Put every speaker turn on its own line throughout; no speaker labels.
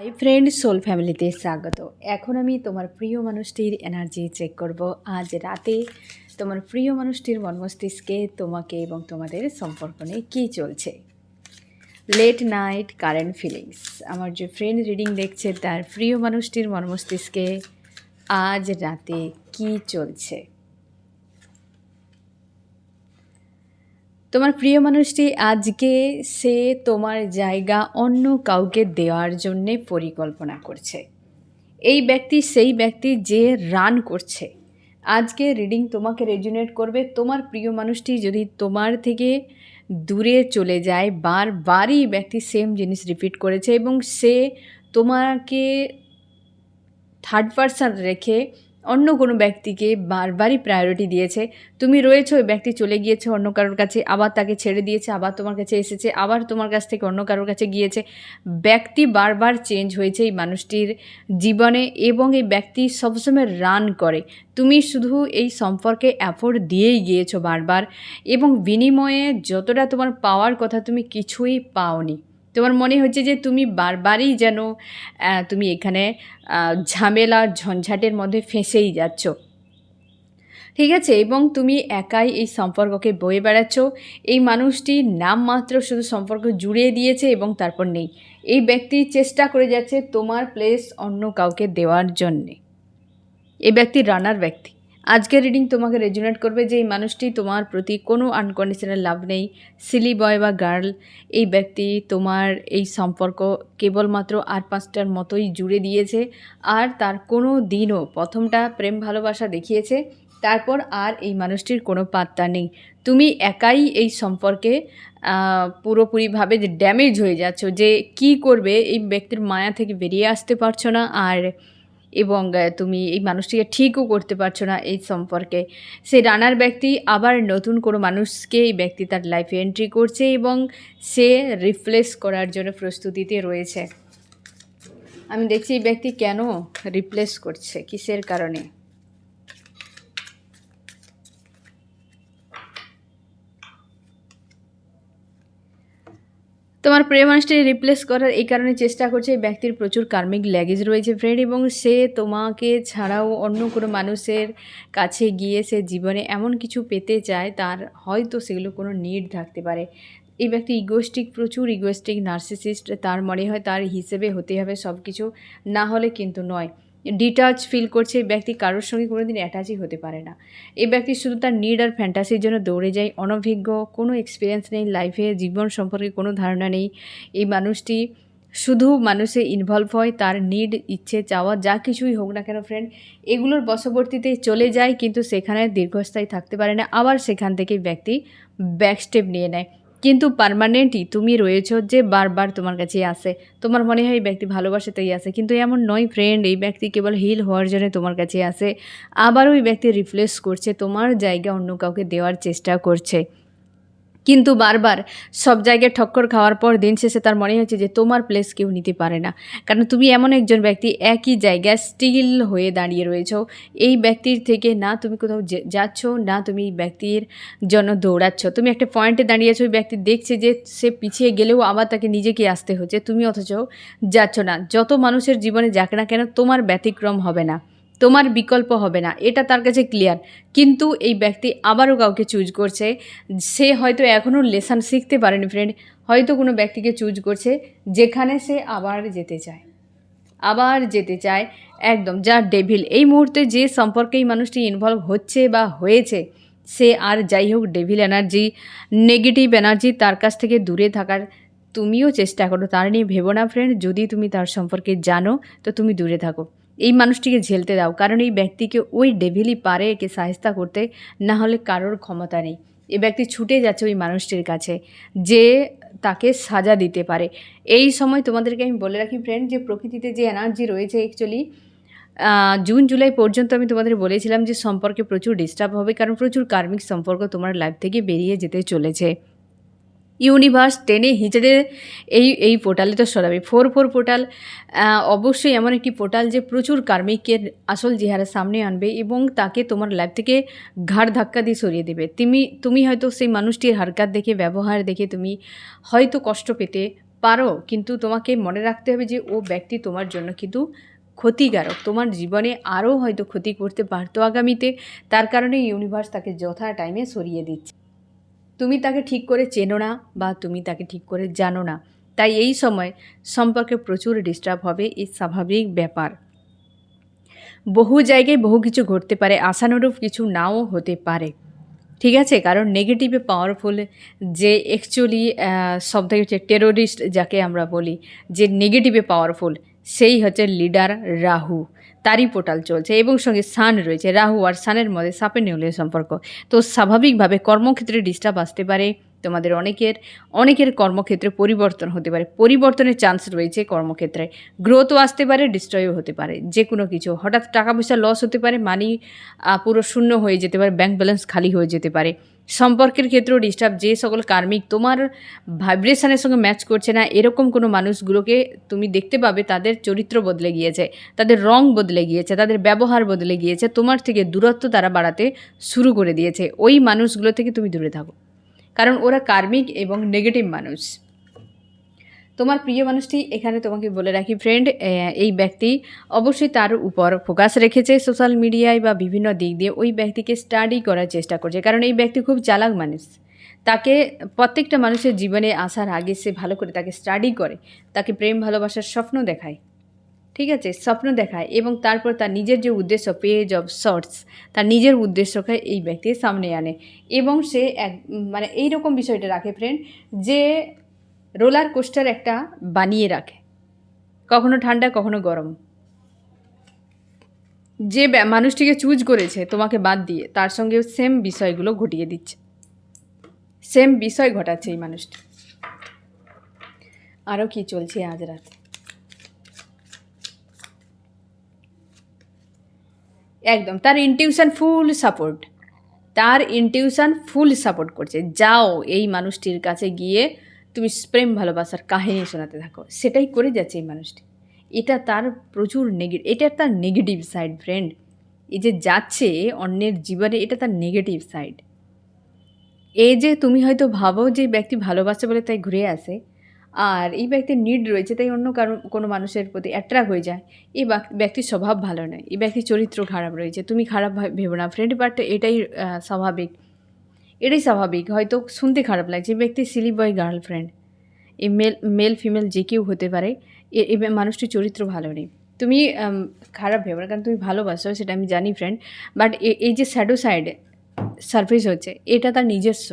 Hi friend, soul ফ্যামিলিতে স্বাগত। এখন আমি তোমার প্রিয় মানুষটির এনার্জি চেক করব। আজ রাতে তোমার প্রিয় মানুষটির মন মস্তিষ্কে তোমাকে এবং তোমাদের সম্পর্ক নিয়ে কী চলছে। Late night current feelings. আমার যে ফ্রেন্ড রিডিং দেখছে তার প্রিয় মানুষটির মন মস্তিষ্কে আজ রাতে কী চলছে। তোমার প্রিয় মানুষটি আজকে সে তোমার জায়গা অন্য কাউকে দেওয়ার জন্যে পরিকল্পনা করছে। এই ব্যক্তি সেই ব্যক্তি যে রান করছে। আজকে রিডিং তোমাকে রেজোনেট করবে। তোমার প্রিয় মানুষটি যদি তোমার থেকে দূরে চলে যায়, বারবারই ব্যক্তি সেম জিনিস রিপিট করেছে এবং সে তোমাকে থার্ড পারসন রেখে অন্য কোনো ব্যক্তিকে বারবারই প্রায়োরিটি দিয়েছে। তুমি রয়েছো, ওই ব্যক্তি চলে গিয়েছে অন্য কারোর কাছে, আবার তাকে ছেড়ে দিয়েছে, আবার তোমার কাছে এসেছে, আবার তোমার কাছ থেকে অন্য কারোর কাছে গিয়েছে। ব্যক্তি বারবার চেঞ্জ হয়েছে এই মানুষটির জীবনে এবং এই ব্যক্তি সবসময় রান করে। তুমি শুধু এই সম্পর্কে এফোর্ট দিয়েই গিয়েছো বারবার এবং বিনিময়ে যতটা তোমার পাওয়ার কথা তুমি কিছুই পাওনি। তোমার মনে হচ্ছে যে তুমি বারবারই যেন তুমি এখানে ঝামেলা ঝঞ্ঝাটের মধ্যে ফেঁসেই যাচ্ছ, ঠিক আছে, এবং তুমি একাই এই সম্পর্ককে বয়ে বেড়াচ্ছ। এই মানুষটি নামমাত্র শুধু সম্পর্ক জুড়িয়ে দিয়েছে এবং তারপর নেই। এই ব্যক্তি চেষ্টা করে যাচ্ছে তোমার প্লেস অন্য কাউকে দেওয়ার জন্যে। এই ব্যক্তি রানার ব্যক্তি। আজকের রিডিং তোমাকে রেজোনেট করবে যে এই মানুষটি তোমার প্রতি কোনো আনকন্ডিশনাল লাভ নেই। সিলি বয় বা গার্ল, এই ব্যক্তি তোমার এই সম্পর্ক কেবলমাত্র 8-5টার মতোই জুড়ে দিয়েছে। আর তার কোনো দিনও প্রথমটা প্রেম ভালোবাসা দেখিয়েছে, তারপর আর এই মানুষটির কোনো পাত্তা নেই। তুমি একাই এই সম্পর্কে পুরোপুরিভাবে যে ড্যামেজ হয়ে যাচ্ছ, যে কি করবে এই ব্যক্তির মায়া থেকে বেরিয়ে আসতে পারছো না, আর এবং তুমি এই মানুষটিকে ঠিকও করতে পারছো না এই সম্পর্কে। সেই রানার ব্যক্তি আবার নতুন কোনো মানুষকে এই ব্যক্তি তার লাইফে এন্ট্রি করছে এবং সে রিপ্লেস করার জন্য প্রস্তুতিতে রয়েছে। আমি দেখছি এই ব্যক্তি কেন রিপ্লেস করছে, কিসের কারণে। তোমার প্রিয় মানুষটি রিপ্লেস করার এই কারণে চেষ্টা করছে, এই ব্যক্তির প্রচুর কার্মিক ল্যাগেজ রয়েছে ফ্রেন্ড, এবং সে তোমাকে ছাড়াও অন্য কোনো মানুষের কাছে গিয়ে সে জীবনে এমন কিছু পেতে চায়, তার হয়তো সেগুলো কোনো নিড থাকতে পারে। এই ব্যক্তি ইগোস্টিক, প্রচুর ইগোস্টিক নার্সিসিস্ট। তার মনে হয় তার হিসেবে হতে হবে সব কিছু, না হলে কিন্তু নয়। ডিটাচ ফিল করছে এই ব্যক্তি, কারোর সঙ্গে কোনো দিন অ্যাটাচই হতে পারে না। এই ব্যক্তি শুধু তার নিড আর ফ্যান্টাসির জন্য দৌড়ে যায়। অনভিজ্ঞ, কোনো এক্সপিরিয়েন্স নেই লাইফে, জীবন সম্পর্কে কোনো ধারণা নেই। এই মানুষটি শুধু মানুষে ইনভলভ হয়, তার নিড, ইচ্ছে, চাওয়া যা কিছুই হোক না কেন ফ্রেন্ড, এগুলোর বশবর্তীতে চলে যায়, কিন্তু সেখানে দীর্ঘস্থায়ী থাকতে পারে না। আবার সেখান থেকে ব্যক্তি ব্যাকস্টেপ নিয়ে নেয়। কিন্তু পার্মানেন্টই তুমি রয়েছো যে বারবার তোমার কাছে আসে। তোমার মনে হয় এই ব্যক্তি ভালোবাসে তাই আসে, কিন্তু এমন নয় ফ্রেন্ড। এই ব্যক্তি কেবল হিল হওয়ার জন্য তোমার কাছে আসে। আবারও এই ব্যক্তি রিপ্লেস করছে, তোমার জায়গা অন্য কাউকে দেওয়ার চেষ্টা করছে, কিন্তু বারবার সব জায়গায় ঠক্কর খাওয়ার পর দিন শেষে তার মনে হচ্ছে যে তোমার প্লেস কেউ নিতে পারে না। কারণ তুমি এমন একজন ব্যক্তি একই জায়গায় স্টিল হয়ে দাঁড়িয়ে রয়েছো। এই ব্যক্তির থেকে না তুমি কোথাও যাচ্ছ, না তুমি এই ব্যক্তির জন্য দৌড়াচ্ছ। তুমি একটা পয়েন্টে দাঁড়িয়েছো, ওই ব্যক্তি দেখছে যে সে পিছিয়ে গেলেও আবার তাকে নিজেকে আসতে হচ্ছে, তুমি অথচ যাচ্ছ না। যত মানুষের জীবনে যাক না কেন, তোমার ব্যতিক্রম হবে না, তোমার বিকল্প হবে না, এটা তার কাছে ক্লিয়ার। কিন্তু এই ব্যক্তি আবারও কাউকে চুজ করছে। সে হয়তো এখনও লেসন শিখতে পারেনি ফ্রেন্ড, হয়তো কোনো ব্যক্তিকে চুজ করছে যেখানে সে আবার যেতে চায় একদম যা ডেভিল। এই মুহূর্তে যে সম্পর্কে এই মানুষটি ইনভলভ হচ্ছে বা হয়েছে, সে আর যাই হোক ডেভিল এনার্জি, নেগেটিভ এনার্জি, তার কাছ থেকে দূরে থাকার তুমিও চেষ্টা করো। তার নিয়ে ভেবো না ফ্রেন্ড, যদি তুমি তার সম্পর্কে জানো তো তুমি দূরে থাকো। এই মানুষটিকে ঝেলতে দাও, কারণ এই ব্যক্তিকে ওই ডেভিলই পারে একে সাহায্য করতে, না হলে কারোর ক্ষমতা নেই। এই ব্যক্তি ছুটে যাচ্ছে ওই মানুষটির কাছে যে তাকে সাজা দিতে পারে। এই সময় তোমাদেরকে আমি বলে রাখি ফ্রেন্ড, যে প্রকৃতিতে যে এনার্জি রয়েছে অ্যাকচুয়ালি জুন জুলাই পর্যন্ত আমি তোমাদের বলেছিলাম যে সম্পর্কে প্রচুর ডিস্টার্ব হবে, কারণ প্রচুর কার্মিক সম্পর্ক তোমার লাইফ থেকে বেরিয়ে যেতে চলেছে। ইউনিভার্স টেনে হিঁচড়ে এই পোর্টালে তো সরাবে। 4-4 পোর্টাল অবশ্যই এমন একটি পোর্টাল যে প্রচুর কার্মিকের আসল চেহারা সামনে আনবে এবং তাকে তোমার লাইফ থেকে ঘাড় ধাক্কা দিয়ে সরিয়ে দেবে। তুমি হয়তো সেই মানুষটির হারকাত দেখে, ব্যবহার দেখে তুমি হয়তো কষ্ট পেতে পারো, কিন্তু তোমাকে মনে রাখতে হবে যে ও ব্যক্তি তোমার জন্য কিন্তু ক্ষতিকারক, তোমার জীবনে আরও হয়তো ক্ষতি করতে পারতো আগামীতে। তার কারণে ইউনিভার্স তাকে যথা টাইমে সরিয়ে দিচ্ছে। তুমি তাকে ঠিক করে চেনো না বা তুমি তাকে ঠিক করে জানো না, তাই এই সময় সম্পর্কে প্রচুর ডিস্টার্ব হবে, এই স্বাভাবিক ব্যাপার। বহু জায়গায় বহু কিছু ঘটতে পারে, আশানুরূপ কিছু নাও হতে পারে, ঠিক আছে? কারণ নেগেটিভে পাওয়ারফুল যে অ্যাকচুয়ালি সবথেকে হচ্ছে টেরোরিস্ট যাকে আমরা বলি, যে নেগেটিভে পাওয়ারফুল, সেই হচ্ছে লিডার রাহু। তারই পোর্টাল চলছে এবং সঙ্গে সান রয়েছে। রাহু আর সানের মধ্যে সাপে নেউলের সম্পর্ক। তো স্বাভাবিকভাবে কর্মক্ষেত্রে ডিস্টার্ব আসতে পারে। তোমাদের অনেকের কর্মক্ষেত্রে পরিবর্তন হতে পারে, পরিবর্তনের চান্স রয়েছে কর্মক্ষেত্রে। গ্রোথও আসতে পারে, ডিস্ট্রয়ও হতে পারে, যে কোনো কিছু। হঠাৎ টাকা পয়সা লস হতে পারে, মানি পুরো শূন্য হয়ে যেতে পারে, ব্যাংক ব্যালেন্স খালি হয়ে যেতে পারে। সম্পর্কের ক্ষেত্রেও ডিস্টার্ব, যে সকল কার্মিক তোমার ভাইব্রেশনের সঙ্গে ম্যাচ করছে না এরকম কোনো মানুষগুলোকে তুমি দেখতে পাবে তাদের চরিত্র বদলে গিয়েছে, তাদের রং বদলে গিয়েছে, তাদের ব্যবহার বদলে গিয়েছে, তোমার থেকে দূরত্ব তারা বাড়াতে শুরু করে দিয়েছে। ওই মানুষগুলো থেকে তুমি দূরে থাকো, কারণ ওরা কার্মিক এবং নেগেটিভ মানুষ। তোমার প্রিয় মানুষটি, এখানে তোমাকে বলে রাখি ফ্রেন্ড, এই ব্যক্তি অবশ্যই তার উপর ফোকাস রেখেছে সোশ্যাল মিডিয়ায় বা বিভিন্ন দিক দিয়ে ওই ব্যক্তিকে স্টাডি করার চেষ্টা করছে, কারণ এই ব্যক্তি খুব চালাক মানুষ। তাকে প্রত্যেকটা মানুষের জীবনে আসার আগে সে ভালো করে তাকে স্টাডি করে, তাকে প্রেম ভালোবাসার স্বপ্ন দেখায়, ঠিক আছে? স্বপ্ন দেখায় এবং তারপর তার নিজের যে উদ্দেশ্য, পেজ অফ শর্টস, তার নিজের উদ্দেশ্যকে এই ব্যক্তির সামনে আনে এবং সে মানে এইরকম বিষয়টা রাখে ফ্রেন্ড, যে রোলার কোস্টার একটা বানিয়ে রাখে, কখনো ঠান্ডা কখনো গরম। যে মানুষটিকে চুজ করেছে তোমাকে বাদ দিয়ে, তার সঙ্গে সেম বিষয়গুলো ঘটিয়ে দিচ্ছে, সেম বিষয় ঘটাচ্ছে এই মানুষটি। আরও কি চলছে আজ রাত? একদম তার ইনটিউশন ফুল সাপোর্ট, তার ইনটিউশন ফুল সাপোর্ট করছে। যাও এই মানুষটির কাছে গিয়ে তুমি প্রেম ভালোবাসার কাহিনী শোনাতে থাকো, সেটাই করে যাচ্ছে এই মানুষটি। এটা তার প্রচুর এটা তার নেগেটিভ সাইড ফ্রেন্ড। এই যে যাচ্ছে অন্যের জীবনে, এটা তার নেগেটিভ সাইড। এই যে তুমি হয়তো ভাবো যে ব্যক্তি ভালোবাসে বলে তাই ঘুরে আসে, আর এই ব্যক্তির নিড রয়েছে তাই অন্য কোনো মানুষের প্রতি অ্যাট্রাক্ট হয়ে যায়, এই ব্যক্তির স্বভাব ভালো নয়, এই ব্যক্তির চরিত্র খারাপ রয়েছে। তুমি খারাপ ভেবো না ফ্রেন্ড, বাট এটাই স্বাভাবিক, এটাই স্বাভাবিক। হয়তো শুনতে খারাপ লাগছে, এই ব্যক্তি সিলি বয় গার্লফ্রেন্ড, এই মেল ফিমেল যে কেউ হতে পারে, এই মানুষটির চরিত্র ভালো নেই। তুমি খারাপ ভেবো না, কারণ তুমি ভালোবাসো, সেটা আমি জানি ফ্রেন্ড। বাট এই যে শ্যাডো সাইড সারফেস হচ্ছে, এটা তার নিজস্ব,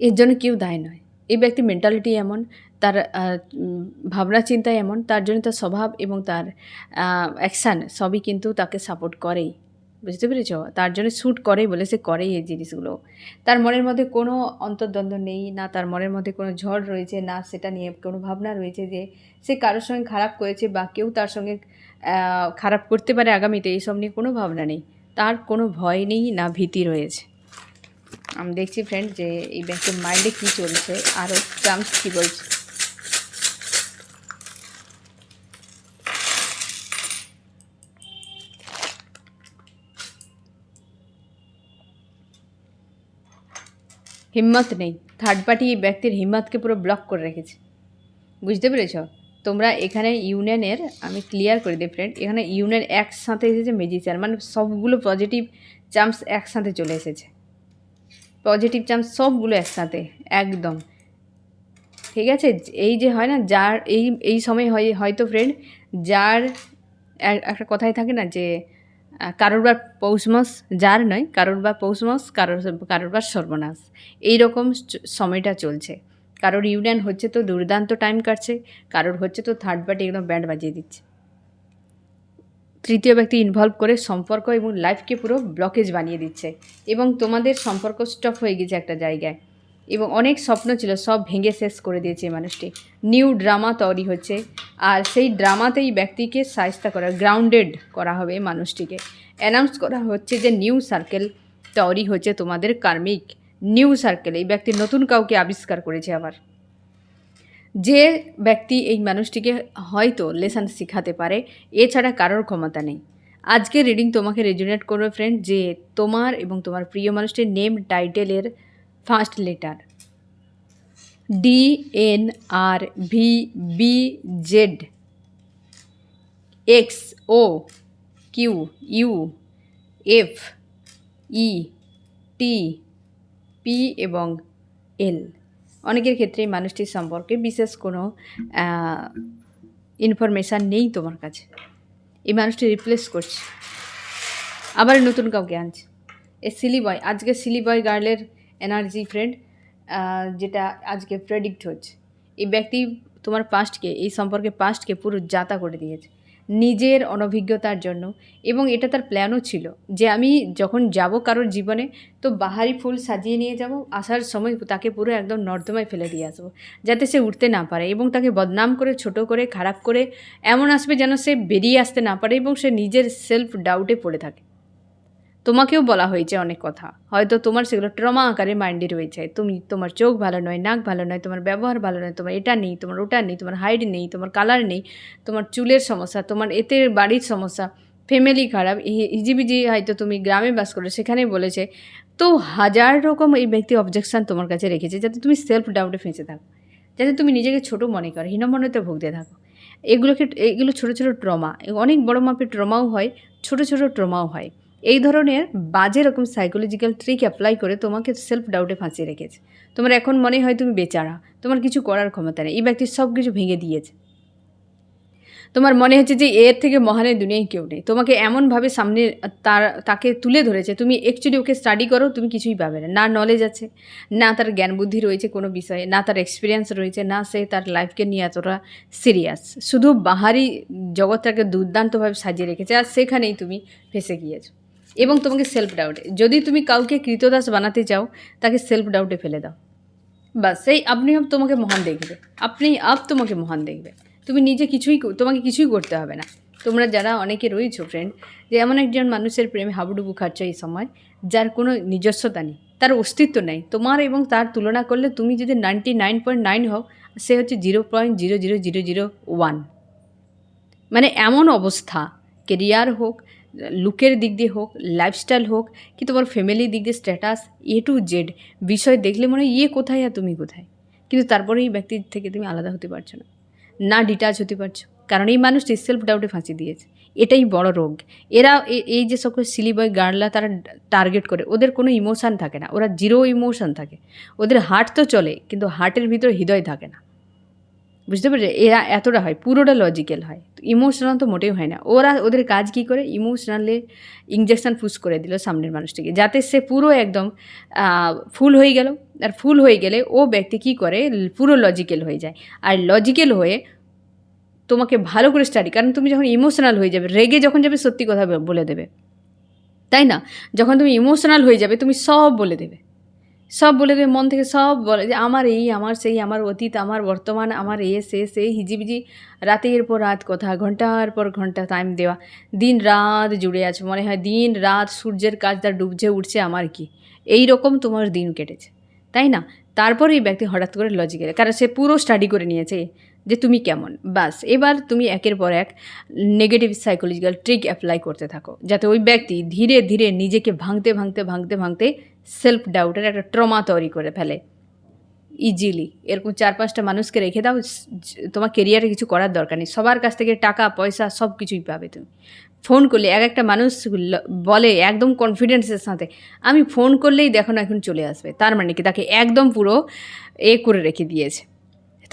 এর জন্য কেউ দায় নয়। এই ব্যক্তির মেন্টালিটি এমন, তার ভাবনা চিন্তা এমন, তার জন্য তার স্বভাব এবং তার অ্যাকশান সবই কিন্তু তাকে সাপোর্ট করেই, বুঝতে পেরেছ? তার জন্য শ্যুট করেই বলে সে করেই এই জিনিসগুলো। তার মনের মধ্যে কোনো অন্তর্দ্বন্দ্ব নেই, না তার মনের মধ্যে কোনো ঝড় রয়েছে, না সেটা নিয়ে কোনো ভাবনা রয়েছে যে সে কারোর সঙ্গে খারাপ করেছে বা কেউ তার সঙ্গে খারাপ করতে পারে আগামীতে, এইসব নিয়ে কোনো ভাবনা নেই। তার কোনো ভয় নেই, না ভীতি রয়েছে। আমি দেখছি ফ্রেন্ড যে এই ব্যক্তির মাইন্ডে কী চলছে, আরও চান্স কী বলছে। হিম্মত নেই, থার্ড পার্টি এই ব্যক্তির হিম্মতকে পুরো ব্লক করে রেখেছে, বুঝতে পেরেছ? তোমরা এখানে ইউনিয়নের, আমি ক্লিয়ার করে দিই ফ্রেন্ড, এখানে ইউনিয়ন একসাথে এসেছে ম্যাজিশিয়ান, মানে সবগুলো পজিটিভ চান্স একসাথে চলে এসেছে, পজিটিভ চান্স সবগুলো একসাথে একদম, ঠিক আছে? এই যে হয় না, যার এই সময় হয়তো ফ্রেন্ড, যার একটা কথাই থাকে না যে কারোর বার পৌষ মাস, যার নয়, কারোর বার পৌষ মাস, কারোর বার সর্বনাশ, এইরকম সময়টা চলছে। কারোর ইউনিয়ন হচ্ছে তো দুর্দান্ত টাইম কাটছে, কারোর হচ্ছে তো থার্ড পার্টি একদম ব্যান্ড বাজিয়ে দিচ্ছে, তৃতীয় ব্যক্তি ইনভলভ করে সম্পর্ক এবং লাইফকে পুরো ব্লকেজ বানিয়ে দিচ্ছে, এবং তোমাদের সম্পর্ক স্টপ হয়ে গেছে একটা জায়গায়, এবং অনেক স্বপ্ন ছিল সব ভেঙে শেষ করে দিয়েছে এই মানুষটি। নিউ ড্রামা তৈরি হচ্ছে, আর সেই ড্রামাতেই ব্যক্তিকে শায়েস্তা করা, গ্রাউন্ডেড করা হবে মানুষটিকে। অ্যানাউন্স করা হচ্ছে যে নিউ সার্কেল তৈরি হচ্ছে তোমাদের কার্মিক, নিউ সার্কেল। এই ব্যক্তি নতুন কাউকে আবিষ্কার করেছে আবার, যে ব্যক্তি এই মানুষটিকে হয়তো লেসন শেখাতে পারে, এছাড়া কারোর ক্ষমতা নেই। আজকে রিডিং তোমাকে রেজোনেট করবে ফ্রেন্ড, যে তোমার এবং তোমার প্রিয় মানুষটির নেম টাইটেলের ফার্স্ট লেটার, DNRVBZ XOQUFETP এবং L। অনেকের ক্ষেত্রে এই মানুষটির সম্পর্কে বিশেষ কোনো ইনফরমেশান নেই তোমার কাছে। এই মানুষটি রিপ্লেস করছে, আবার নতুন কাউকে আনছে। এই সিলি বয়, আজকে সিলি বয় গার্লের এনার্জি ফ্রেন্ড, যেটা আজকে প্রেডিক্ট হচ্ছে। এই ব্যক্তি তোমার পাস্টকে, এই সম্পর্কে পাস্টকে পুরো যাতা করে দিয়েছে নিজের অনভিজ্ঞতার জন্য। এবং এটা তার প্ল্যানও ছিল যে আমি যখন যাব কারোর জীবনে তো বাহারি ফুল সাজিয়ে নিয়ে যাব, আসার সময় তাকে পুরো একদম নর্দমায় ফেলে দিয়ে আসবো যাতে সে উঠতে না পারে, এবং তাকে বদনাম করে, ছোট করে, খারাপ করে এমন আসবে যেন সে বেরিয়ে আসতে না পারে এবং সে নিজের সেলফ ডাউটে পড়ে থাকে। তোমাকেও বলা হয়েছে অনেক কথা, হয়তো তোমার সেগুলো ট্রমা আকারে মাইন্ডে রয়েছে। তোমার চোখ ভালো নয়, নাক ভালো নয়, তোমার ব্যবহার ভালো নয়, তোমার এটা নেই, তোমার ওটা নেই, তোমার হাইট নেই, তোমার কালার নেই, তোমার চুলের সমস্যা, তোমার এতে বাড়ির সমস্যা, ফ্যামিলি খারাপ, হিজিবিজি হয়তো তুমি গ্রামে বাস করো সেখানেই বলেছে। তো হাজার রকম এই ব্যক্তি অবজেকশান তোমার কাছে রেখেছে যাতে তুমি সেলফ ডাউটে ফেঁসে থাকো, যাতে তুমি নিজেকে ছোটো মনে করো, হীনমন্যতে ভুগতে থাকো। এগুলো ছোটো ছোটো ট্রমা, অনেক বড় মাপের ট্রমাও হয়, ছোটো ছোটো ট্রমাও হয়। এই ধরনের বাজে রকম সাইকোলজিক্যাল ট্রিক অ্যাপ্লাই করে তোমাকে সেলফ ডাউটে ফাঁসিয়ে রেখেছে। তোমার এখন মনে হয় তুমি বেচারা, তোমার কিছু করার ক্ষমতা নেই। এই ব্যক্তি সব কিছু ভেঙে দিয়েছে। তোমার মনে হচ্ছে যে এর থেকে মহানের দুনিয়ায় কেউ নেই। তোমাকে এমনভাবে সামনে তাকে তুলে ধরেছে, তুমি অ্যাকচুয়ালি ওকে স্টাডি করো, তুমি কিছুই পাবে না। না নলেজ আছে, না তার জ্ঞান বুদ্ধি রয়েছে কোনো বিষয়ে, না তার এক্সপিরিয়েন্স রয়েছে, না সে তার লাইফকে নিয়ে এতটা সিরিয়াস। শুধু বাহারি জগৎটাকে দুর্দান্তভাবে সাজিয়ে রেখেছে, আর সেখানেই তুমি ফেসে গিয়েছো। এবং তোমাকে সেলফ ডাউটে, যদি তুমি কাউকে কৃতদাস বানাতে চাও তাকে সেলফ ডাউটে ফেলে দাও, বাস সেই আপনি তোমাকে মহান দেখবে, তোমাকে মহান দেখবে। তুমি নিজে তোমাকে কিছুই করতে হবে না। তোমরা যারা অনেকে রয়েছো ফ্রেন্ড, যে এমন একজন মানুষের প্রেমে হাবুডুবু খাচ্ছ এই সময়, যার কোনো নিজস্বতা নেই, তার অস্তিত্ব নেই, তোমার এবং তার তুলনা করলে তুমি যদি 99.9 হও, সে হচ্ছে 0.00001। মানে এমন অবস্থা, কেরিয়ার হোক, লুকের দিক দিয়ে হোক, লাইফস্টাইল হোক, কি তোমার ফ্যামিলির দিক দিয়ে স্ট্যাটাস, A to Z বিষয় দেখলে মনে হয় কোথায় আর তুমি কোথায়। কিন্তু তারপরে এই ব্যক্তির থেকে তুমি আলাদা হতে পারছো না, না ডিটাচ হতে পারছো, কারণ এই মানুষটি সেলফ ডাউটে ফাঁসি দিয়েছে। এটাই বড় রোগ। এরা এই যে সকল সিলি বয় গার্লরা তারা টার্গেট করে, ওদের কোনো ইমোশান থাকে না, ওরা জিরো ইমোশান থাকে। ওদের হার্ট তো চলে, কিন্তু হার্টের ভিতরে হৃদয় থাকে না। বুঝতে পেরেছি? এরা এতটা হয়, পুরোটা লজিক্যাল হয়, ইমোশনাল তো মোটেও হয় না। ওদের কাজ কী করে, ইমোশনালে ইঞ্জেকশান পুশ করে দিল সামনের মানুষটিকে, যাতে সে পুরো একদম ফুল হয়ে গেল। আর ফুল হয়ে গেলে ও ব্যক্তি কী করে, পুরো লজিক্যাল হয়ে যায়। আর লজিক্যাল হয়ে তোমাকে ভালো করে স্টাডি, কারণ তুমি যখন ইমোশনাল হয়ে যাবে, রেগে যখন যাবে সত্যি কথা বলে দেবে, তাই না? যখন তুমি ইমোশনাল হয়ে যাবে তুমি সব বলে দেবে, সব বলে দেবে, মন থেকে সব বলে যে আমার এই, আমার সেই, আমার অতীত, আমার বর্তমান, আমার সে হিজিবিজি, রাতের পর রাত কথা, ঘন্টার পর ঘন্টা টাইম দেওয়া, দিন রাত জুড়ে আছে, মনে হয় দিন রাত সূর্যের কাজ তার ডুবছে উঠছে, আমার কি এই রকম তোমার দিন কেটেছে, তাই না? তারপর এই ব্যক্তি হঠাৎ করে লজিক্যাল, কারণ সে পুরো স্টাডি করে নিয়েছে যে তুমি কেমন। বাস এবার তুমি একের পর এক নেগেটিভ সাইকোলজিক্যাল ট্রিক অ্যাপ্লাই করতে থাকো, যাতে ওই ব্যক্তি ধীরে ধীরে নিজেকে ভাঙতে সেলফ ডাউটের একটা ট্রমা তৈরি করে ফেলে ইজিলি। এরকম 4-5টা মানুষকে রেখে দাও, তোমার কেরিয়ারে কিছু করার দরকার নেই, সবার কাছ থেকে টাকা পয়সা সব কিছুই পাবে তুমি। ফোন করলে একটা মানুষ বলে একদম কনফিডেন্সের সাথে, আমি ফোন করলেই দেখো না এখন চলে আসবে, তার মানে কি তাকে একদম পুরো করে রেখে দিয়েছে,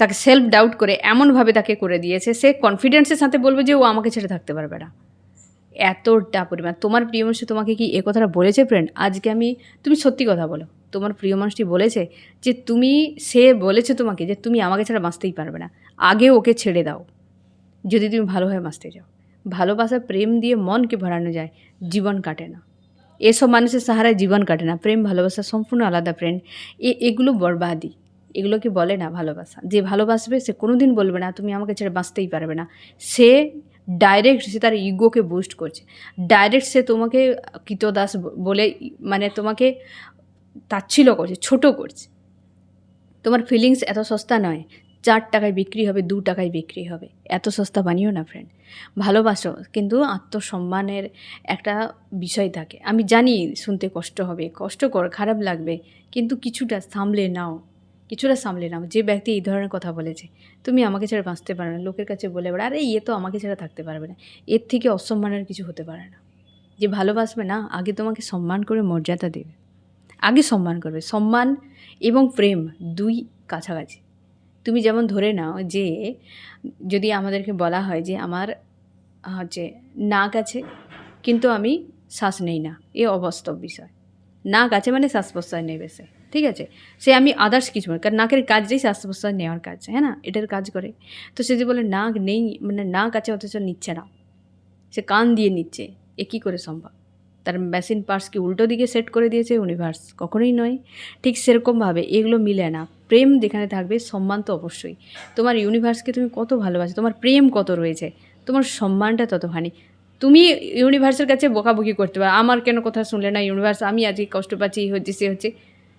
তাকে সেলফ ডাউট করে এমনভাবে তাকে করে দিয়েছে, সে কনফিডেন্সের সাথে বলবে যে ও আমাকে ছেড়ে থাকতে পারবে না, এতটা পরিমাণ। তোমার প্রিয় মানুষ তোমাকে কি এ কথাটা বলেছে ফ্রেন্ড? আজকে তুমি সত্যি কথা বলো, তোমার প্রিয় মানুষটি বলেছে যে সে বলেছে তোমাকে যে তুমি আমাকে ছাড়া বাঁচতেই পারবে না, আগে ওকে ছেড়ে দাও যদি তুমি ভালোভাবে বাঁচতে চাও। ভালোবাসা প্রেম দিয়ে মনকে ভরানো যায়, জীবন কাটে না। এসব মানুষের সাহারায় জীবন কাটে না। প্রেম ভালোবাসা সম্পূর্ণ আলাদা ফ্রেন্ড। এগুলো বরবাদি, এগুলোকে বলে না ভালোবাসা। যে ভালোবাসবে সে কোনো দিন বলবে না তুমি আমাকে ছেড়ে বাঁচতেই পারবে না। সে ডাইরেক্ট সে তার ইগোকে বুস্ট করছে, ডাইরেক্ট সে তোমাকে কৃতদাস বলে, মানে তোমাকে তাচ্ছিল্য করছে, ছোট করছে। তোমার ফিলিংস এত সস্তা নয়, 4 টাকায় বিক্রি হবে, 2 টাকায় বিক্রি হবে, এত সস্তা বানিও না ফ্রেন্ড। ভালোবাসো, কিন্তু আত্মসম্মানের একটা বিষয় থাকে। আমি জানি শুনতে কষ্ট হবে, কষ্টকর, খারাপ লাগবে, কিন্তু কিছুটা সামলে নাও, কিছুটা সামলে নাও। যে ব্যক্তি এই ধরনের কথা বলেছে, তুমি আমাকে ছাড়া বাঁচতে পারবে না, লোকের কাছে বলে বেড়া, আরে তো আমাকে ছাড়া থাকতে পারবে না, এর থেকে অসম্মানের কিছু হতে পারে না। যে ভালোবাসবে না, আগে তোমাকে সম্মান করে মর্যাদা দেবে, আগে সম্মান করবে। সম্মান এবং প্রেম দুই কাছাকাছি। তুমি যেমন ধরে নাও যে যদি আমাদেরকে বলা হয় যে আমার হচ্ছে নাক আছে কিন্তু আমি শ্বাস নেই না, এ অবাস্তব বিষয়। নাক আছে মানে শ্বাস প্রশ্বাস নেবে সে, ঠিক আছে, সে আমি আদার্স কিছু বলি, কারণ নাকের কাজটাই শ্বাস প্রশ্বাস নেওয়ার কাজ, হ্যাঁ না, এটার কাজ করে। তো সে যে বলে নাক নেই, মানে নাক আছে অথচ নিচ্ছে না, সে কান দিয়ে নিচ্ছে, এ কী করে সম্ভব? তার মেশিন পার্টস কি উল্টো দিকে সেট করে দিয়েছে ইউনিভার্স? কখনোই নয়। ঠিক সেরকমভাবে এগুলো মিলে না। প্রেম যেখানে থাকবে, সম্মান তো অবশ্যই। তোমার ইউনিভার্সকে তুমি কত ভালোবাসো, তোমার প্রেম কত রয়েছে, তোমার সম্মানটা ততখানি। তুমি ইউনিভার্সের কাছে বকাবকি করতে পারো, আমার কেন কথা শুনলে না ইউনিভার্স, আমি আজকে কষ্ট পাচ্ছি, এই হচ্ছে সে হচ্ছে।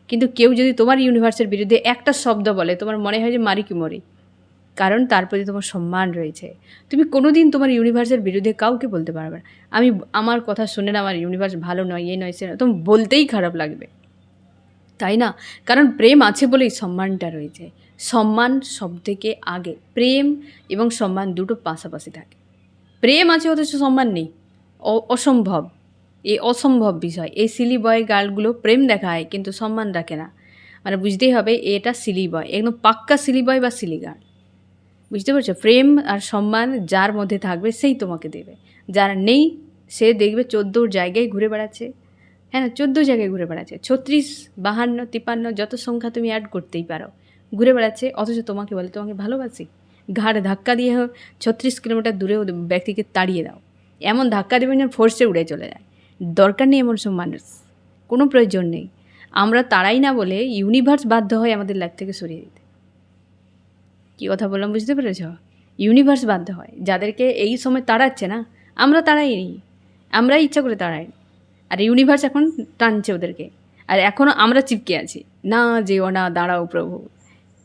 কিন্তু কেউ যদি তোমার ইউনিভার্সের বিরুদ্ধে একটা শব্দ বলে, তোমার মনে হয় যে মারি কি মরি, কারণ তার প্রতি তোমার সম্মান রয়েছে। তুমি কোনো দিন তোমার ইউনিভার্সের বিরুদ্ধে কাউকে বলতে পারবে না, আমি আমার কথা শুনে না আমার ইউনিভার্স ভালো নয়, এ নয় সে নয়, তোমার বলতেই খারাপ লাগবে, তাই না? কারণ প্রেম আছে বলেই সম্মানটা রয়েছে। সম্মান সবথেকে আগে, প্রেম এবং সম্মান দুটো পাশাপাশি থাকে। প্রেম আছে অথচ সম্মান নেই, অসম্ভব, এই অসম্ভব বিষয়। এই সিলি বয় গার্লগুলো প্রেম দেখায় কিন্তু সম্মান রাখে না, মানে বুঝতেই হবে এটা সিলি বয়, একদম পাক্কা সিলি বয় বা সিলি গার্ল। বুঝতে পারছো? প্রেম আর সম্মান যার মধ্যে থাকবে সেই তোমাকে দেবে, যার নেই সে দেখবে 14 জায়গায় ঘুরে বেড়াচ্ছে, হ্যাঁ না, 14 জায়গায় ঘুরে বেড়াচ্ছে, 36, 52, 53 যত সংখ্যা তুমি অ্যাড করতেই পারো, ঘুরে বেড়াচ্ছে, অথচ তোমাকে বলে তোমাকে ভালোবাসি। ঘাড় ধাক্কা দিয়ে 36 কিলোমিটার দূরেও ব্যক্তিকে তাড়িয়ে দাও, এমন ধাক্কা দেবেন যেন ফোর্সে উড়ে চলে যায়। দরকার নেই এমন সব মানুষ, কোনো প্রয়োজন নেই। আমরা তাড়াই না বলে ইউনিভার্স বাধ্য হয় আমাদের লাইফ থেকে সরিয়ে দিতে। কী কথা বললাম বুঝতে পেরেছ? ইউনিভার্স বাধ্য হয়, যাদেরকে এই সময় তাড়াচ্ছে না, আমরা তাড়াইনি, আমরাই ইচ্ছা করে তাড়াইনি, আর ইউনিভার্স এখন টানছে ওদেরকে, আর এখনও আমরা চিপকে আছি, না যেও না, দাঁড়াও প্রভু,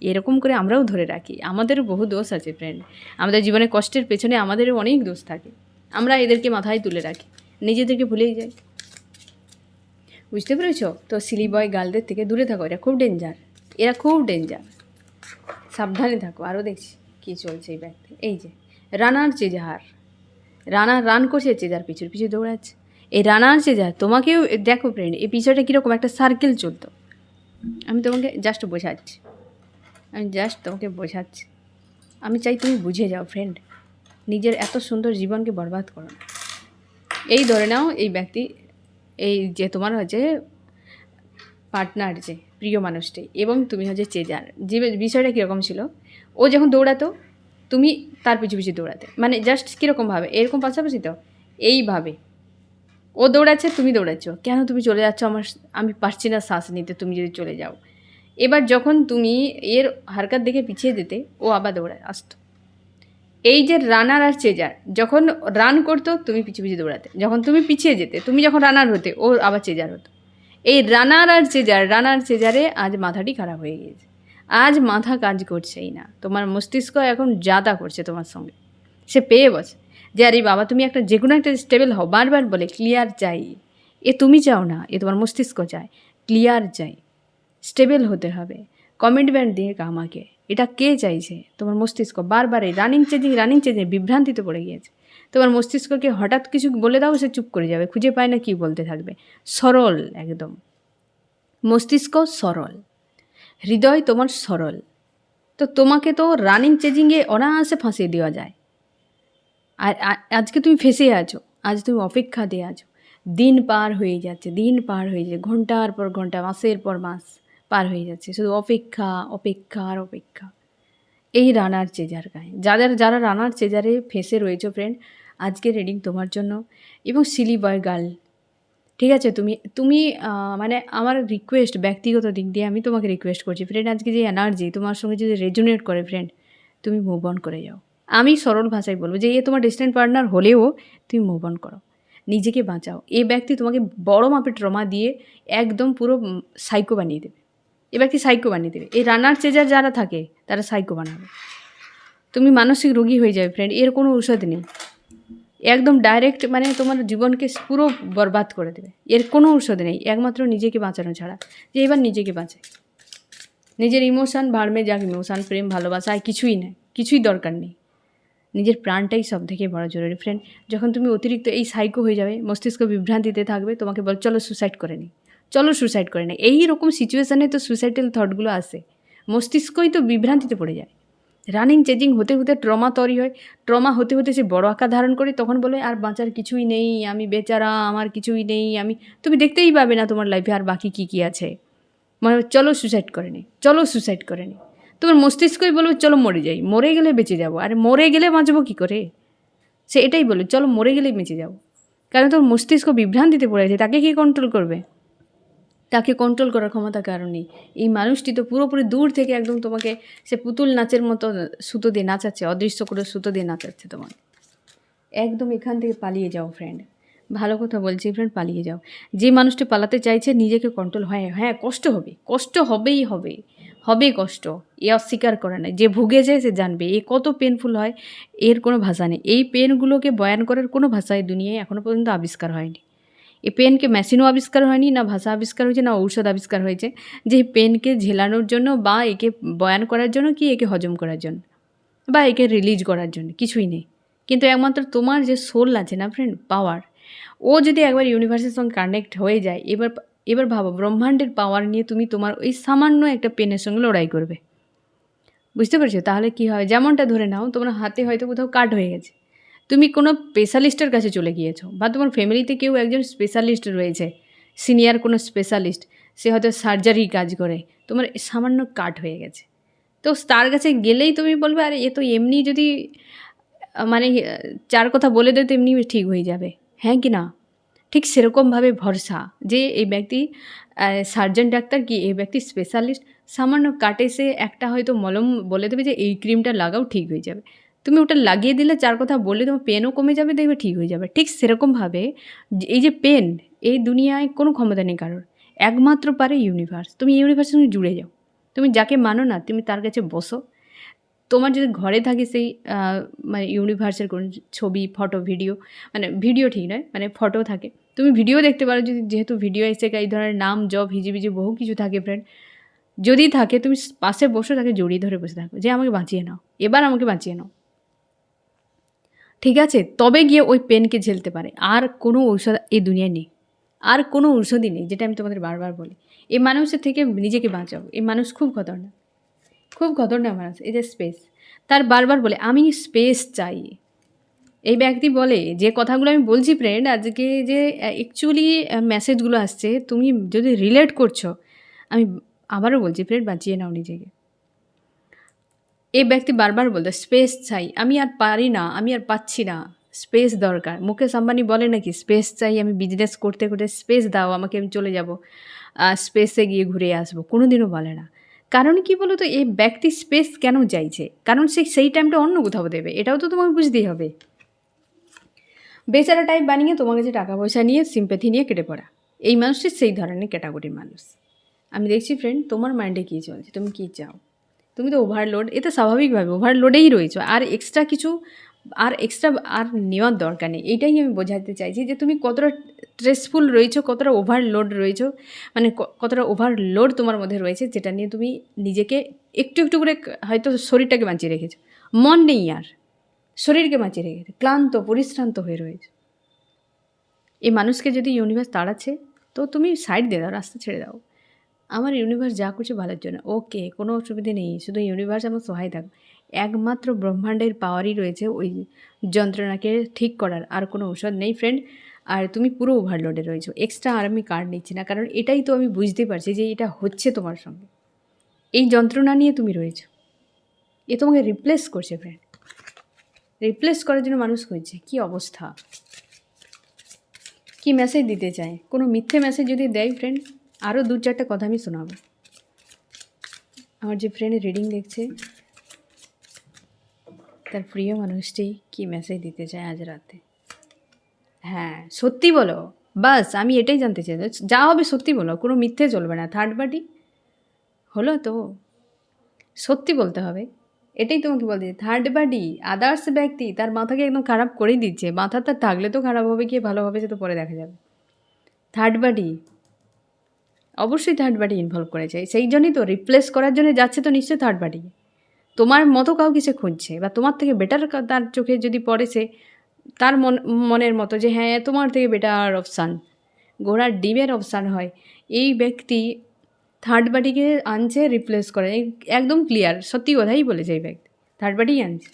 এরকম করে আমরাও ধরে রাখি। আমাদেরও বহু দোষ আছে ফ্রেন্ড, আমাদের জীবনে কষ্টের পেছনে আমাদেরও অনেক দোষ থাকে, আমরা এদেরকে মাথায় তুলে রাখি, নিজেদেরকে ভুলেই যাই। বুঝতে পেরেছ? তো সিলি বয় গার্লদের থেকে দূরে থাকো, এরা খুব ডেঞ্জার, এরা খুব ডেঞ্জার, সাবধানে থাকো। আরও দেখছি কী চলছে এই ব্যক্তি, এই যে রানার চেজার, রানা রান করছে, চেজার পিছু পিছু দৌড়াচ্ছে। এই রানার চেজার তোমাকেও দেখো ফ্রেন্ড, এই পিছটা কীরকম একটা সার্কেল চলতো, আমি তোমাকে জাস্ট বোঝাচ্ছি, আমি চাই তুমি বুঝে যাও ফ্রেন্ড, নিজের এত সুন্দর জীবনকে বরবাদ করো না। এই ধরে নাও এই ব্যক্তি, এই যে তোমার হচ্ছে পার্টনার, যে প্রিয় মানুষটি, এবং তুমি হচ্ছে চেজার, যে বিষয়টা কীরকম ছিল, ও যখন দৌড়াতো তুমি তার পিছু পিছু দৌড়াতে, মানে জাস্ট কীরকমভাবে, এরকম পাশাপাশি তো, এইভাবে ও দৌড়াচ্ছে তুমি দৌড়াচ্ছ, কেন তুমি চলে যাচ্ছ আমার, আমি পারছি না শ্বাস নিতে, তুমি যদি চলে যাও। এবার যখন তুমি এর হারকাত দেখে পিছিয়ে যেতে, ও আবার দৌড়ায় আসতো। এই যে রানার আর চেজার, যখন রান করতো তুমি পিছু পিছু দৌড়াতে, যখন তুমি পিছিয়ে যেতে, তুমি যখন রানার হতে, ও আবার চেজার হতো। এই রানার চেজারে আজ মাথাটি খারাপ হয়ে গিয়েছে, আজ মাথা কাজ করছেই না, তোমার মস্তিষ্ক এখন জাদা করছে তোমার সঙ্গে, সে পেয়ে বসে যে আরে বাবা তুমি একটা যে কোনো একটা স্টেবল হও, বারবার বলে ক্লিয়ার চাই, এ তুমি চাও না, এ তোমার মস্তিষ্ক চায়, ক্লিয়ার চাই, স্টেবল হতে হবে, কমিটমেন্ট দিয়ে আমাকে, এটা কে চাইছে? তোমার মস্তিষ্ক বারবার এই রানিং চেঞ্জিং বিভ্রান্তিতে পড়ে গিয়েছে। তোমার মস্তিষ্ককে হঠাৎ কিছু বলে দাও, সে চুপ করে যাবে, খুঁজে পায় না কী বলতে থাকবে। সরল একদম, মস্তিষ্ক সরল, হৃদয় তোমার সরল, তো তোমাকে তো রানিং চেঞ্জিংয়ে অনায়াসে ফাঁসিয়ে দেওয়া যায়। আর আজকে তুমি ফেঁসে আছো, আজ তুমি অপেক্ষা দিয়ে আছো, দিন পার হয়ে যাচ্ছে, ঘন্টার পর ঘন্টা, মাসের পর মাস পার হয়ে যাচ্ছে, শুধু অপেক্ষা অপেক্ষা আর অপেক্ষা। এই রানার চেজার গায়ে যারা রানার চেজারে ফেঁসে রয়েছো ফ্রেন্ড, আজকে রিডিং তোমার জন্য। এবং সিলি বয় গার্ল, ঠিক আছে, তুমি মানে আমার রিকোয়েস্ট, ব্যক্তিগত দিক দিয়ে আমি তোমাকে রিকোয়েস্ট করছি ফ্রেন্ড, আজকে যে এনার্জি তোমার সঙ্গে যদি রেজোনেট করে ফ্রেন্ড, তুমি মুভ অন করে যাও। আমি সরল ভাষায় বলবো যে এ তোমার ডিস্টেন্ট পার্টনার হলেও তুমি মুভ অন করো, নিজেকে বাঁচাও। এই ব্যক্তি তোমাকে বড় মাপের ট্রমা দিয়ে একদম পুরো সাইকো বানিয়ে দেবে, এ ব্যক্তি সাইকো বানিয়ে দেবে। এই রানার চেজার যারা থাকে তারা সাইকো বানাবে, তুমি মানসিক রোগী হয়ে যাবে ফ্রেন্ড, এর কোনো ঔষধ নেই, একদম ডাইরেক্ট মানে তোমার জীবনকে পুরো বরবাদ করে দেবে, এর কোনো ঔষধ নেই, একমাত্র নিজেকে বাঁচানো ছাড়া, যে এবার নিজেকে বাঁচায়। নিজের ইমোশান ভাড়মে যাক ইমোশান, প্রেম ভালোবাসা আর কিছুই না, কিছুই দরকার নেই। নিজের প্রাণটাই সবথেকে বড় জরুরি ফ্রেন্ড। যখন তুমি অতিরিক্ত এই সাইকো হয়ে যাবে, মস্তিষ্ক বিভ্রান্তিতে থাকবে, তোমাকে বল চলো সুসাইড করে নিই, চলো সুসাইড করে নিই। এইরকম সিচুয়েশানে তো সুসাইডাল থটগুলো আসে, মস্তিষ্কই তো বিভ্রান্তিতে পড়ে যায়। রানিং চেজিং হতে হতে ট্রমা তৈরি হয়, ট্রমা হতে হতে সে বড় আকার ধারণ করে, তখন বলে আর বাঁচার কিছুই নেই, আমি বেচারা, আমার কিছুই নেই, আমি, তুমি দেখতেই পাবে না তোমার লাইফে আর বাকি কী কী আছে। মানে চলো সুসাইড করে নিই, চলো সুসাইড করে নিই। তোমার মস্তিষ্কই বলবে চলো মরে যাই, মরে গেলে বেঁচে যাবো। আরে মরে গেলে বাঁচবো কী করে? সে এটাই বলে চলো মরে গেলেই বেঁচে যাও। কারণ তোর মস্তিষ্ক বিভ্রান্তিতে পড়ে আছে, তাকে কে কন্ট্রোল করবে? তাকে কন্ট্রোল করার ক্ষমতা কারো নেই। এই মানুষটি তো পুরোপুরি দূর থেকে একদম তোমাকে সে পুতুল নাচের মতো সুতো দিয়ে নাচাচ্ছে, অদৃশ্য করে সুতো দিয়ে নাচাচ্ছে তোমাকে। একদম এখান থেকে পালিয়ে যাও ফ্রেন্ড, ভালো কথা বলছি ফ্রেন্ড, পালিয়ে যাও। যে মানুষটি পালাতে চাইছে নিজেকে কন্ট্রোল, হ্যাঁ কষ্ট হবে, কষ্ট হবেই হবে, হবে কষ্ট, এ অস্বীকার করে না। যে ভুগেছে সে জানবে এ কত পেনফুল হয়, এর কোনো ভাষা নেই। এই পেনগুলোকে বয়ান করার কোনো ভাষা এই দুনিয়ায় এখনও পর্যন্ত আবিষ্কার হয়নি। এই পেনকে মেশিনও আবিষ্কার হয়নি, না ভাষা আবিষ্কার হয়েছে, না ঔষধ আবিষ্কার হয়েছে যে এই পেনকে ঝেলানোর জন্য বা একে বয়ান করার জন্য কি একে হজম করার জন্য বা একে রিলিজ করার জন্য, কিছুই নেই। কিন্তু একমাত্র তোমার যে সোল আছে না ফ্রেন্ড, পাওয়ার, ও যদি একবার ইউনিভার্সের সঙ্গে কানেক্ট হয়ে যায়, এবার ভাবো ব্রহ্মাণ্ডের পাওয়ার নিয়ে তুমি তোমার ওই সামান্য একটা পেনের সঙ্গে লড়াই করবে। বুঝতে পারছো? তাহলে কি হয়, যেমনটা ধরে নাও তোমার হাতে হয়তো কোথাও কাট হয়ে গেছে, তুমি কোনো স্পেশালিস্টের কাছে চলে গিয়েছো, বা তোমার ফ্যামিলিতে কেউ একজন স্পেশালিস্ট রয়েছে, সিনিয়র কোনো স্পেশালিস্ট, সে হয়তো সার্জারি কাজ করে, তোমার সামান্য কাট হয়ে গেছে, তো তার কাছে গেলেই তুমি বলবে আরে এ তো এমনি যদি মানে 4 কথা বলে দেয় তো এমনি ঠিক হয়ে যাবে। হ্যাঁ কি না? ঠিক সেরকমভাবে ভরসা যে এই ব্যক্তি সার্জন ডাক্তার কি এই ব্যক্তি স্পেশালিস্ট, সামান্য কাটে সে একটা হয়তো মলম বলে দেবে যে এই ক্রিমটা লাগাও ঠিক হয়ে যাবে। তুমি ওটা লাগিয়ে দিলে 4 কথা বললে তোমার পেনও কমে যাবে, দেখবে ঠিক হয়ে যাবে। ঠিক সেরকমভাবে এই যে পেন, এই দুনিয়ায় কোনো ক্ষমতা নেই কারোর। একমাত্র পারে ইউনিভার্স। তুমি ইউনিভার্সের সঙ্গে জুড়ে যাও। তুমি যাকে মানো না তুমি তার কাছে বসো। তোমার যদি ঘরে থাকে সেই মানে ইউনিভার্সের কোনো ছবি, ফটো, ভিডিও, মানে ভিডিও ঠিক নয়, মানে ফটো থাকে। তুমি ভিডিও দেখতে পারো, যদি যেহেতু ভিডিও এসে এই ধরনের নাম, জব, হিজিবিজি বহু কিছু থাকে ফ্রেন্ড। যদি থাকে তুমি পাশে বসে তাকে জড়িয়ে ধরে বসে থাকো যে আমাকে বাঁচিয়ে নাও, এবার আমাকে বাঁচিয়ে নাও। ঠিক আছে? তবে গিয়ে ওই পেনকে ঝেলতে পারে। আর কোনো ঔষধ এই দুনিয়ায় নেই। আর কোনো ঔষধই নেই, যেটা আমি তোমাদের বারবার বলি। এই মানুষের থেকে নিজেকে বাঁচাও। এই মানুষ খুব খতরনাক। খুব খতরনাক মানুষ। এই যে স্পেস, তার বারবার বলে আমি স্পেস চাই। এই ব্যক্তি বলে যে কথাগুলো আমি বলছি ফ্রেন্ড, আজকে যে অ্যাকচুয়ালি মেসেজগুলো আসছে তুমি যদি রিলেট করছো, আমি আবারও বলছি ফ্রেন্ড, বাঁচিয়ে নাও নিজেকে। এই ব্যক্তি বারবার বলতো স্পেস চাই, আমি আর পারি না, আমি আর পাচ্ছি না, স্পেস দরকার। মুকেশ আম্বানি বলে নাকি স্পেস চাই, আমি বিজনেস করতে করতে স্পেস দাও আমাকে, আমি চলে যাব স্পেসে গিয়ে ঘুরে আসবো, কোনো দিনও বলে না। কারণ কি বলো তো, এই ব্যক্তি স্পেস কেন চাইছে? কারণ সে সেই টাইমটা অন্য কোথাও দেবে, এটাও তো তোমাকে বুঝতেই হবে। বেচারা টাইপ বানিয়ে তোমার কাছে টাকা পয়সা নিয়ে সিম্প্যাথি নিয়ে কেটে পড়া, এই মানুষটি সেই ধরনের ক্যাটাগরির মানুষ। আমি দেখছি ফ্রেন্ড তোমার মাইন্ডে কী চলছে, তুমি কী চাও। তুমি তো ওভারলোড, এতে স্বাভাবিকভাবে ওভারলোডেই রয়েছো, আর এক্সট্রা কিছু আর নেওয়ার দরকার নেই। এইটাই আমি বোঝাতে চাইছি যে তুমি কতটা স্ট্রেসফুল রয়েছো, কতটা ওভারলোড রয়েছো, মানে কতটা ওভারলোড তোমার মধ্যে রয়েছে, যেটা নিয়ে তুমি নিজেকে একটু একটু করে হয়তো শরীরটাকে বাঁচিয়ে রেখেছো, মন নেই আর, শরীরকে বাঁচিয়ে রেখেছো, ক্লান্ত পরিশ্রান্ত হয়ে রয়েছে। এই মানুষকে যদি ইউনিভার্স তাড়াচ্ছে তো তুমি সাইড দিয়ে দাও, রাস্তা ছেড়ে দাও। আমার ইউনিভার্স যা করছে ভালোর জন্য, ওকে, কোনো অসুবিধে নেই, শুধু ইউনিভার্স আমার সহায় থাক। একমাত্র ব্রহ্মাণ্ডের পাওয়ারই রয়েছে ওই যন্ত্রণাকে ঠিক করার, আর কোনো ঔষধ নেই ফ্রেন্ড। আর তুমি পুরো ওভারলোডে রয়েছো, এক্সট্রা আর আমি কার্ড নিচ্ছি না, কারণ এটাই তো আমি বুঝতে পারছি যে এটা হচ্ছে তোমার সঙ্গে, এই যন্ত্রণা নিয়ে তুমি রয়েছো, এ তোমাকে রিপ্লেস করছে ফ্রেন্ড, রিপ্লেস করার জন্য মানুষ খুঁজছে। কী অবস্থা, কি মেসেজ দিতে চায়? কোনো মিথ্যে মেসেজ যদি দেয় ফ্রেন্ড, আরও 2-4টা কথা আমি শোনাবো। আমার যে ফ্রেন্ড রিডিং দেখছে, তার প্রিয় মানুষটি কি মেসেজ দিতে চায় আজ রাতে। হ্যাঁ, সত্যি বলো, বাস আমি এটাই জানতে চাই, যা হবে সত্যি বলো, কোনো মিথ্যে চলবে না। থার্ড পার্টি হলো তো, সত্যি বলতে হবে, এটাই তোমাকে বলতে। থার্ড পার্টি আদার্স ব্যক্তি তার মাথাকে একদম খারাপ করেই দিচ্ছে। মাথাটা থাকলে তো খারাপ হবে, কি ভালো হবে সে তো পরে দেখা যাবে। থার্ড পার্টি অবশ্যই থার্ড পার্টি ইনভলভ করেছে। সেই জন্যই তো রিপ্লেস করার জন্য যাচ্ছে, তো নিশ্চয়ই থার্ড পার্টি। তোমার মতো কাউকে সে খুঁজছে, বা তোমার থেকে বেটার তার চোখে যদি পড়ে, সে তার মনের মতো যে হ্যাঁ তোমার থেকে বেটার অপশান, ঘোড়ার ডিমের অপশান হয়, এই ব্যক্তি থার্ড পার্টিকে আনছে রিপ্লেস করে। একদম ক্লিয়ার, সত্যি কথাই বলেছে এই ব্যক্তি, থার্ড পার্টিই আনছে।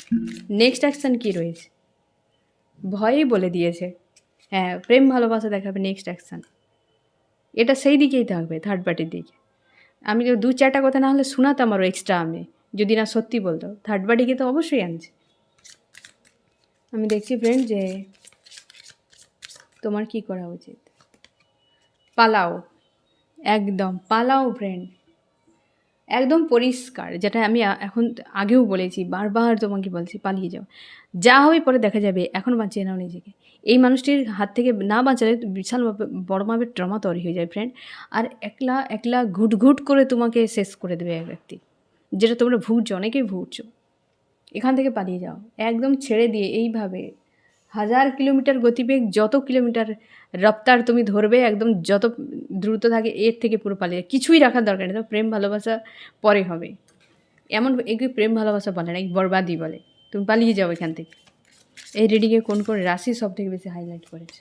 নেক্সট অ্যাকশান কী রয়েছে? ভয়ই বলে দিয়েছে, হ্যাঁ প্রেম ভালোবাসা দেখাবে নেক্সট অ্যাকশান। এটা সেই দিকেই থাকবে, থার্ড পার্টির দিকে। আমি তো 2-4টা কথা না হলে শোনাতাম আরও এক্সট্রা, আমি যদি না সত্যি বলতো। থার্ড পার্টিকে তো অবশ্যই আনছে। আমি দেখছি ফ্রেন্ড যে তোমার কি করা উচিত। পালাও, একদম পালাও ফ্রেন্ড, একদম পরিষ্কার। যেটা আমি এখন আগেও বলেছি, বারবার তোমাকে বলছি, পালিয়ে যাও। যা হবে পরে দেখা যাবে, এখন বাঁচিয়ে নাও নিজেকে। এই মানুষটির হাত থেকে না বাঁচালে বিশাল বড় মাপের ট্রমা তৈরি হয়ে যায় ফ্রেন্ড। আর একলা একলা ঘুট ঘুট করে তোমাকে শেষ করে দেবে এক ব্যক্তি, যেটা তোমরা ভুগছো, অনেকেই ভুগছো। এখান থেকে পালিয়ে যাও, একদম ছেড়ে দিয়ে। এইভাবে 1000 কিলোমিটার গতিবেগ, যত কিলোমিটার রফতার তুমি ধরবে, একদম যত দ্রুত থাকে এর থেকে পুরো পালিয়ে, কিছুই রাখার দরকার নেই। তো প্রেম ভালোবাসা পরে হবে, এমন একে প্রেম ভালোবাসা বলে না, এই বরবাদি বলে। তুমি পালিয়ে যাও এখান থেকে। এই রিডিংয়ে কোন কোন রাশি সব থেকে বেশি হাইলাইট করেছে?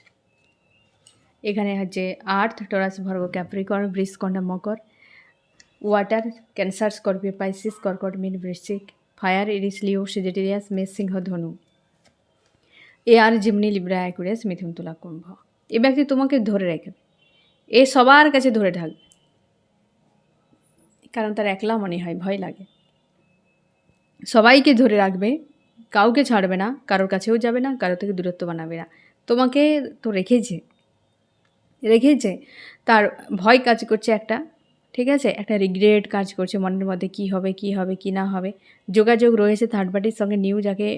এখানে হচ্ছে আর্থ, টরাস, ভার্গো, ক্যাপ্রিকর্ন, বৃষ, কন্যা, মকর। ওয়াটার, ক্যান্সার, স্করপিও, পাইসিস, কর্কট, মীন, বৃশ্চিক। ফায়ার, এরিস, লিও, সেজিটেরিয়াস, মেষ, সিংহ, ধনু। এয়ার, জিমনি, লিব্রা, অ্যাকুরিয়াস, মিথুন, তুলা, কুম্ভ। এ ব্যক্তি তোমাকে ধরে রাখবে, এ সবার কাছে ধরে থাকবে, কারণ তার একলা মনে হয়, ভয় লাগে। সবাইকে ধরে রাখবে, কাউকে ছাড়বে না, কারোর কাছেও যাবে না, কারো থেকে দূরত্ব বানাবে না। তোমাকে তো রেখেছে, তার ভয় কাজ করছে একটা, ঠিক আছে, একটা রিগ্রেট কাজ করছে মনের মধ্যে, কি হবে কি না হবে। যোগাযোগ রয়েছে থার্ড পার্টির সঙ্গে, নিউ যাকে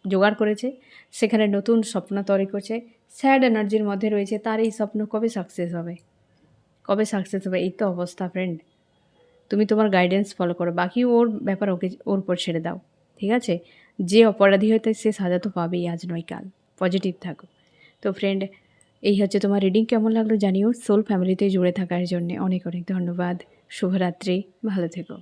জোগাড় করেছে সেখানে নতুন স্বপ্ন তৈরি করছে। স্যাড এনার্জির মধ্যে রয়েছে, তার এই স্বপ্ন কবে সাকসেস হবে, এই তো অবস্থা ফ্রেন্ড। তুমি তোমার গাইডেন্স ফলো করো, বাকি ওর ব্যাপার ওর উপর ছেড়ে দাও, ঠিক আছে। যে অপরাধী হয়তো সে সাজা তো পাবেই, আজ নয় কাল। পজিটিভ থাকো। তো ফ্রেন্ড, এই হচ্ছে তোমার রিডিং। কেমন লাগলো জানিও। সোল ফ্যামিলিতে জুড়ে থাকার জন্য অনেক অনেক ধন্যবাদ। শুভরাত্রি, ভালো থেকো।